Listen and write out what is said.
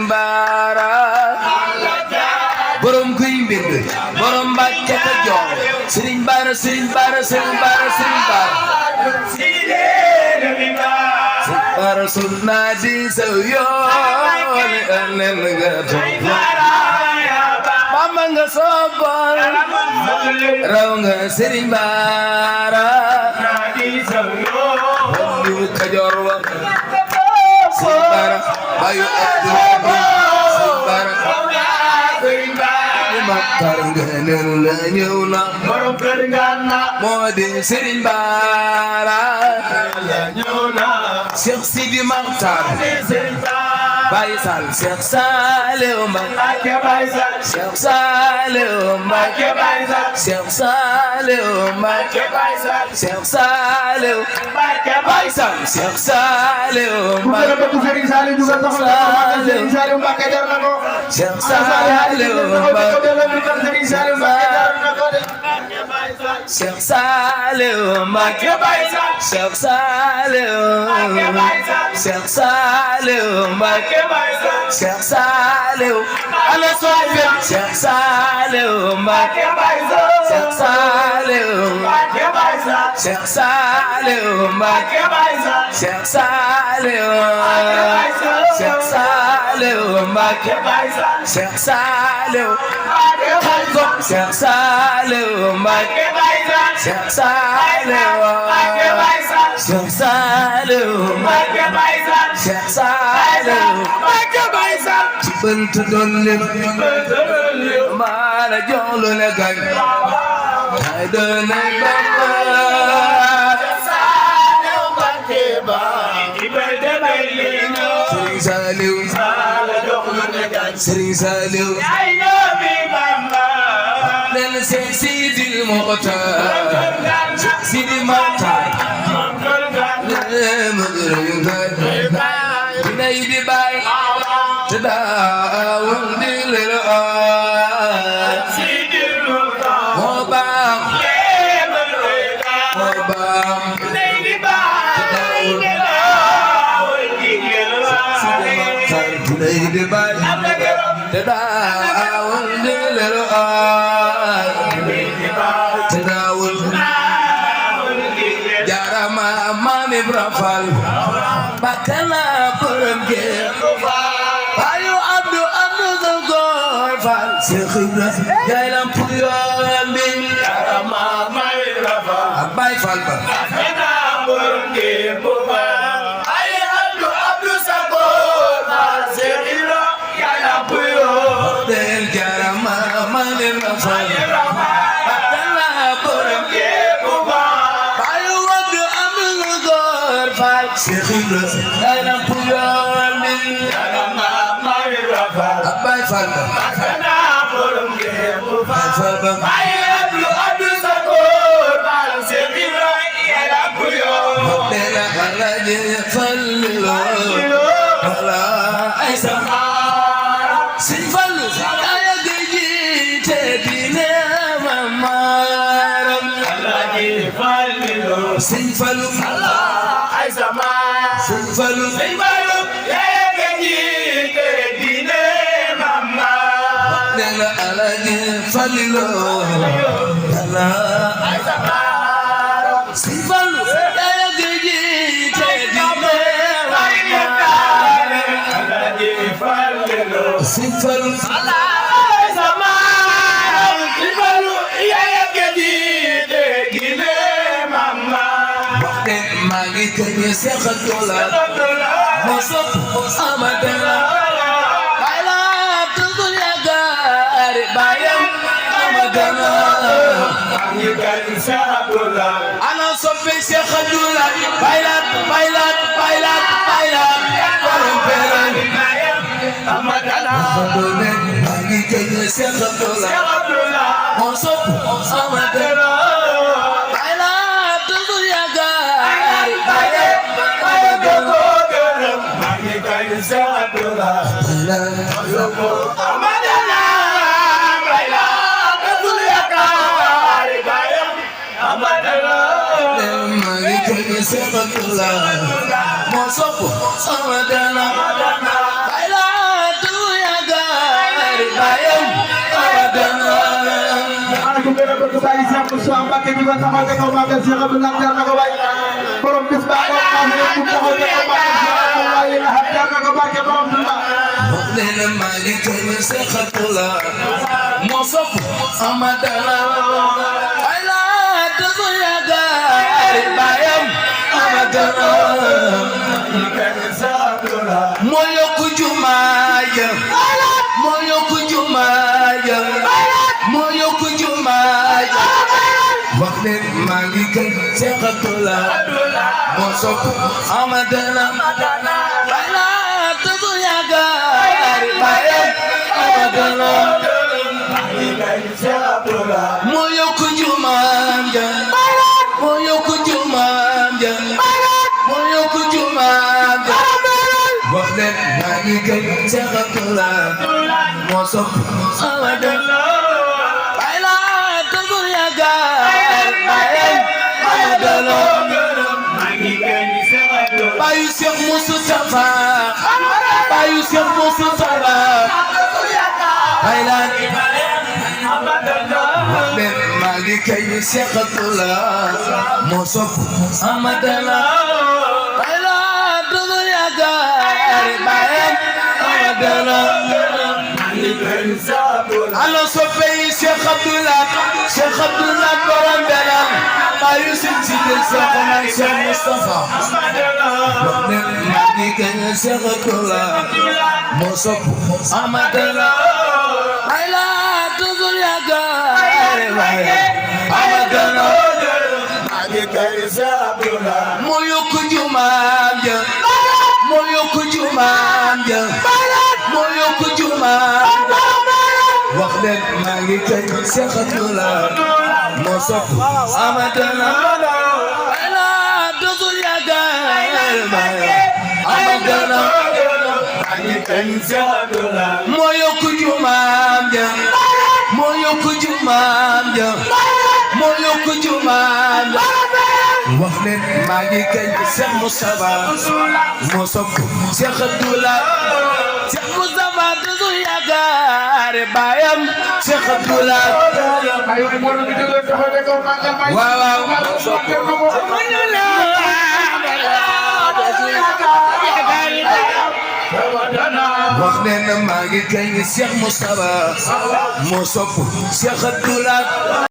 Bara borom kuy mbind borom Mbàkke Kajoor Serigne Bara Serigne Bara Serigne Bara Serigne Bara sunna di sayoon enen nga mama nga sobal raw nga Serigne Bara di Kajoor wa Serigne Bara bayu Makar ngeenel la ñëw na borom kër Ngana moo di Serigne Bara la ñëw na Cheikh Sidi Makhtar Baye Sall Cheikh Saliou Mbacké Baye Sall Cheikh Saliou Mbacké Baye Sall Cheikh Saliou Mbacké Baye Sall Cheikh Saliou Mbacké Baye Sall Cheikh Saliou Mbacké Serigne Saliou dugal taxaw Serigne Saliou Mbacké jar na ko Cheikh Saliou Mbacké Cheikh Saliou Mbacké Baye Sall Cheikh Saliou Cheikh Saliou Mbacké Baye Sall Cheikh Saliou ana soppe Cheikh Saliou Mbacké Baye Sall Cheikh Saliou Mbacké Baye Sall Cheikh Saliou Mbacké Baye Sall Cheikh Saliou Cheikh Saliou Mbacké Baye Sall Cheikh Saliou Cheikh Saliou Mbacké Baye Sall Cheikh Saliou Cheikh Saliou Mbacké Baye Sall Cheikh Saliou Mbacké Baye Sall ci bënt dolli maa la jox lu ne gañ ay doon ay Bamba Cheikh Saliou Mbacké ba ci bënt dolli Serigne Saliou la jox lu ne gañ Serigne Saliou Cheikh Sidi Mokhtar Sidi Mokhtar Nay di bay tadawul di lelo Sidi Mokhtar mo bam Nay di bay tadawul di lelo Sidi Mokhtar Nay di bay tadawul di lelo Rafal bakala borom ge ayu abdu zagor fal Cheikh Ibrahim jaylam puyon bi arama may rafal bay fal bakala borom ge ayu abdu zagor fal Cheikh Ibrahim jaylam puyon del jarama may rafal Cheikh Ibrahim ay na puyon mi arama may rafal Baye Fall bakana borom ge Baye Fall ay abdu zagor fal Cheikh Ibrahim ay na puyon dela alaji fallo wala ay samara sin fallu ay geji te dine mamaram alaji fallo sin fallu Fallu ya gaji ke dine mama nela alaji fallo ala aisama fallu ya gaji ke dine mama alaji fallo fallu ala aisama fallu ya gaji ke dine mama magi kenye Cheikh Abdoulaye mosop amadela bayla tuzul ya gari bayam amadela magi kenye Cheikh Abdoulaye ana soppe Cheikh Abdoulaye bayla borom peran amadela magi kenye Cheikh Abdoulaye mosop amadela Moussa Mbacké ñu ko taxaw te kaw magal Cheikh Abdoulaye jar na ko bay borom bis ba ko xam ne ku taxaw te kaw magal Cheikh Abdoulaye la jar na ko Mbacké borom Touba Mokhtar Malick Cheikh Abdoulaye moo sopp Amadala ay la dafa yaakaar bayam Amadala moo yokku jumaa ja moo yokku jumaa ja moo yokku jumaa ja wax leen maa ngi kay Cheikh Abdoulaye moo sopp Amadala ay la dafa yaakaar bayam Amadala moo yokku jumaa ja moo yokku jumaa ja moo yokku jumaa ja wax leen maa ngi kay Cheikh Abdoulaye moo sopp Amadala ay la dafa yaakaar bayam Amadala bayu Cheikh Moustapha bayu Cheikh Moustapha ay la wax leen maa ngi kay Cheikh Abdoulaye moo sopp Amadala ay la dafa yaakaar bayam Amadala alo soppey Cheikh Abdoulaye borom Belal bayu Cheikh Sidi Cheikh Moustapha wax leen maa ngi kay Cheikh Abdoulaye moo sopp Amadala ay la dafa yaakaar bayam Amadala moo yokku jumaa ja moo yokku jumaa ja moo yokku jumaa ja wax leen maa ngi kay Cheikh Abdoulaye moo sopp Amadala ay la dafa yaakaar bayam Amadala moo yokku jumaa ja moo yokku jumaa ja moo yokku jumaa ja wax leen maa ngi kay Cheikh Moustapha moo sopp Cheikh Abdoulaye Cheikh Moustapha dafa yaakaar bayam Cheikh Abdoulaye waaw waaw wax leen maa ngi kay Cheikh Moustapha moo sopp Cheikh Abdoulaye